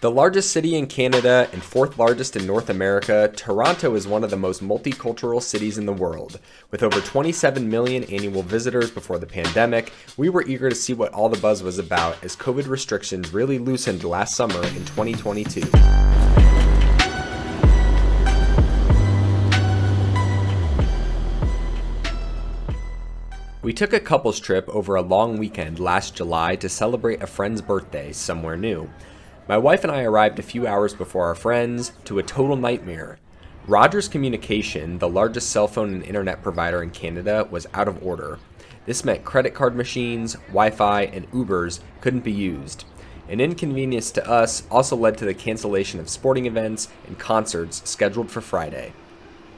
The largest city in Canada and fourth largest in North America, Toronto is one of the most multicultural cities in the world. With over 27 million annual visitors before the pandemic, we were eager to see what all the buzz was about as COVID restrictions really loosened last summer in 2022. We took a couples trip over a long weekend last July to celebrate a friend's birthday somewhere new. My wife and I arrived a few hours before our friends to a total nightmare. Rogers Communication, the largest cell phone and internet provider in Canada, was out of order. This meant credit card machines, Wi-Fi, and Ubers couldn't be used. An inconvenience to us also led to the cancellation of sporting events and concerts scheduled for Friday.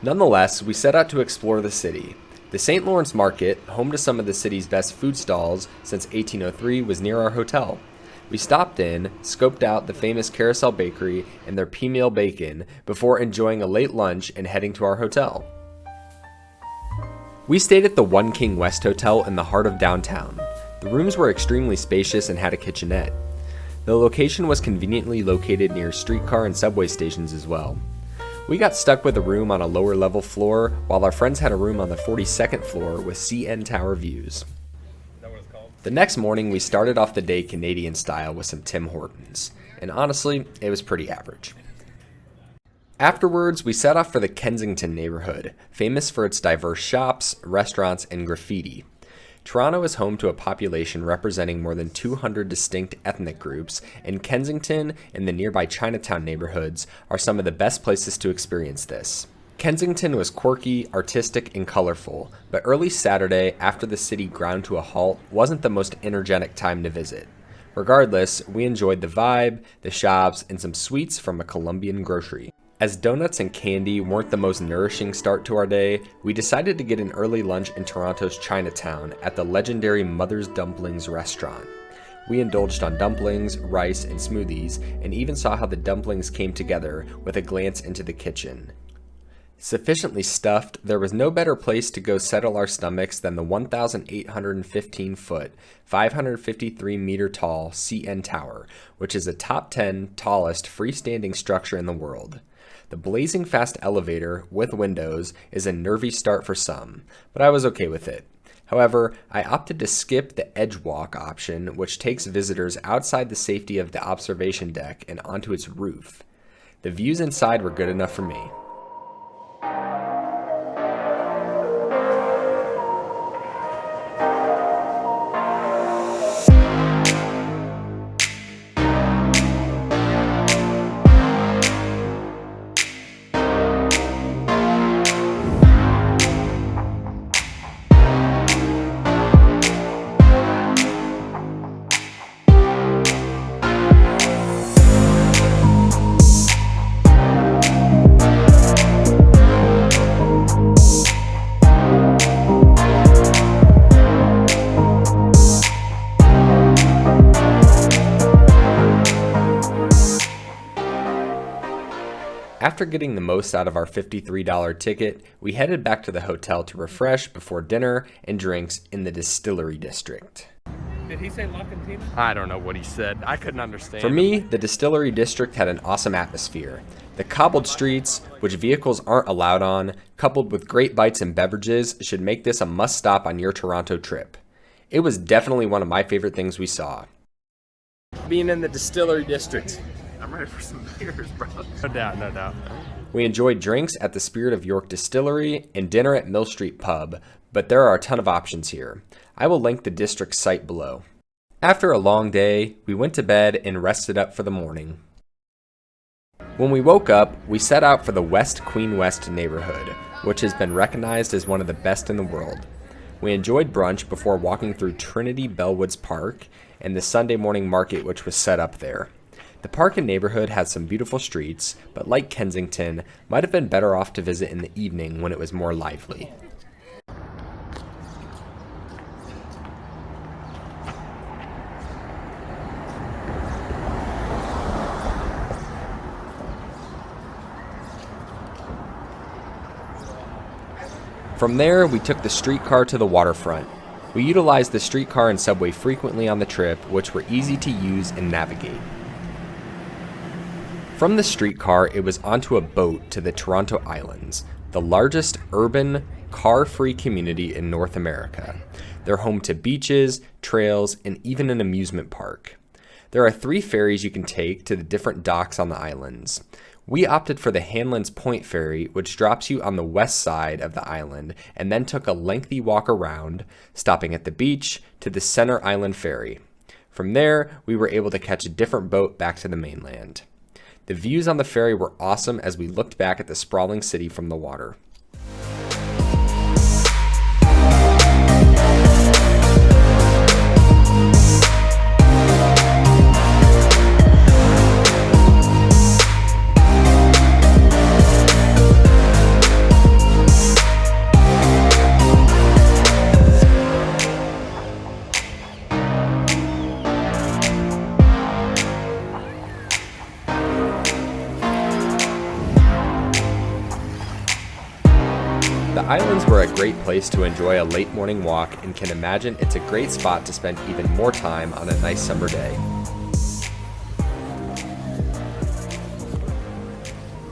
Nonetheless, we set out to explore the city. The St. Lawrence Market, home to some of the city's best food stalls since 1803, was near our hotel. We stopped in, scoped out the famous Carousel Bakery and their pea-meal bacon before enjoying a late lunch and heading to our hotel. We stayed at the One King West Hotel in the heart of downtown. The rooms were extremely spacious and had a kitchenette. The location was conveniently located near streetcar and subway stations as well. We got stuck with a room on a lower level floor, while our friends had a room on the 42nd floor with CN Tower views. The next morning, we started off the day Canadian style with some Tim Hortons, and honestly, it was pretty average. Afterwards, we set off for the Kensington neighborhood, famous for its diverse shops, restaurants, and graffiti. Toronto is home to a population representing more than 200 distinct ethnic groups, and Kensington and the nearby Chinatown neighborhoods are some of the best places to experience this. Kensington was quirky, artistic, and colorful, but early Saturday, after the city ground to a halt, wasn't the most energetic time to visit. Regardless, we enjoyed the vibe, the shops, and some sweets from a Colombian grocery. As donuts and candy weren't the most nourishing start to our day, we decided to get an early lunch in Toronto's Chinatown at the legendary Mother's Dumplings restaurant. We indulged on dumplings, rice, and smoothies, and even saw how the dumplings came together with a glance into the kitchen. Sufficiently stuffed, there was no better place to go settle our stomachs than the 1,815-foot, 553-meter tall CN Tower, which is a top 10 tallest freestanding structure in the world. The blazing fast elevator, with windows, is a nervy start for some, but I was okay with it. However, I opted to skip the edge walk option, which takes visitors outside the safety of the observation deck and onto its roof. The views inside were good enough for me. After getting the most out of our $53 ticket, we headed back to the hotel to refresh before dinner and drinks in the Distillery District. Did he say La Cantina? I don't know what he said. I couldn't understand. For me, the Distillery District had an awesome atmosphere. The cobbled streets, which vehicles aren't allowed on, coupled with great bites and beverages, should make this a must-stop on your Toronto trip. It was definitely one of my favorite things we saw. Being in the Distillery District. I'm ready for some beers, bro. No doubt, no doubt. We enjoyed drinks at the Spirit of York Distillery and dinner at Mill Street Pub, but there are a ton of options here. I will link the district's site below. After a long day, we went to bed and rested up for the morning. When we woke up, we set out for the West Queen West neighborhood, which has been recognized as one of the best in the world. We enjoyed brunch before walking through Trinity Bellwoods Park and the Sunday morning market which was set up there. The park and neighborhood had some beautiful streets, but like Kensington, might have been better off to visit in the evening when it was more lively. From there, we took the streetcar to the waterfront. We utilized the streetcar and subway frequently on the trip, which were easy to use and navigate. From the streetcar, it was onto a boat to the Toronto Islands, the largest urban, car-free community in North America. They're home to beaches, trails, and even an amusement park. There are 3 ferries you can take to the different docks on the islands. We opted for the Hanlan's Point ferry, which drops you on the west side of the island, and then took a lengthy walk around, stopping at the beach, to the Center Island ferry. From there, we were able to catch a different boat back to the mainland. The views on the ferry were awesome as we looked back at the sprawling city from the water. The islands were a great place to enjoy a late morning walk, and can imagine it's a great spot to spend even more time on a nice summer day.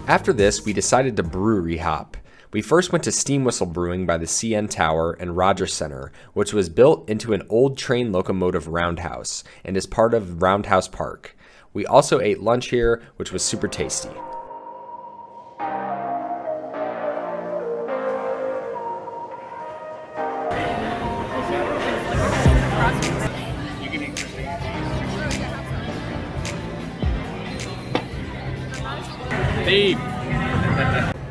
After this, we decided to brewery hop. We first went to Steam Whistle Brewing by the CN Tower and Rogers Center, which was built into an old train locomotive roundhouse and is part of Roundhouse Park. We also ate lunch here, which was super tasty.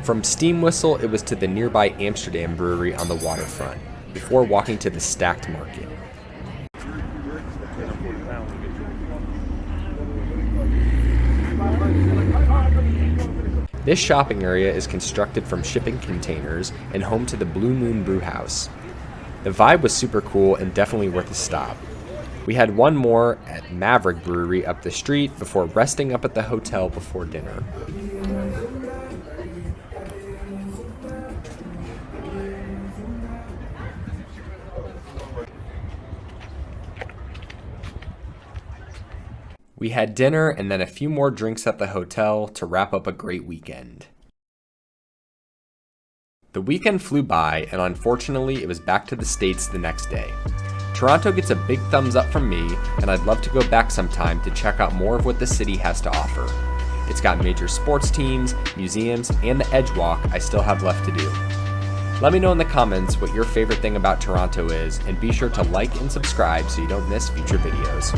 From Steam Whistle, it was to the nearby Amsterdam Brewery on the waterfront, before walking to the Stacked Market. This shopping area is constructed from shipping containers and home to the Blue Moon Brew House. The vibe was super cool and definitely worth a stop. We had one more at Maverick Brewery up the street before resting up at the hotel before dinner. We had dinner and then a few more drinks at the hotel to wrap up a great weekend. The weekend flew by, and unfortunately it was back to the States the next day. Toronto gets a big thumbs up from me, and I'd love to go back sometime to check out more of what the city has to offer. It's got major sports teams, museums, and the Edge Walk I still have left to do. Let me know in the comments what your favorite thing about Toronto is, and be sure to like and subscribe so you don't miss future videos.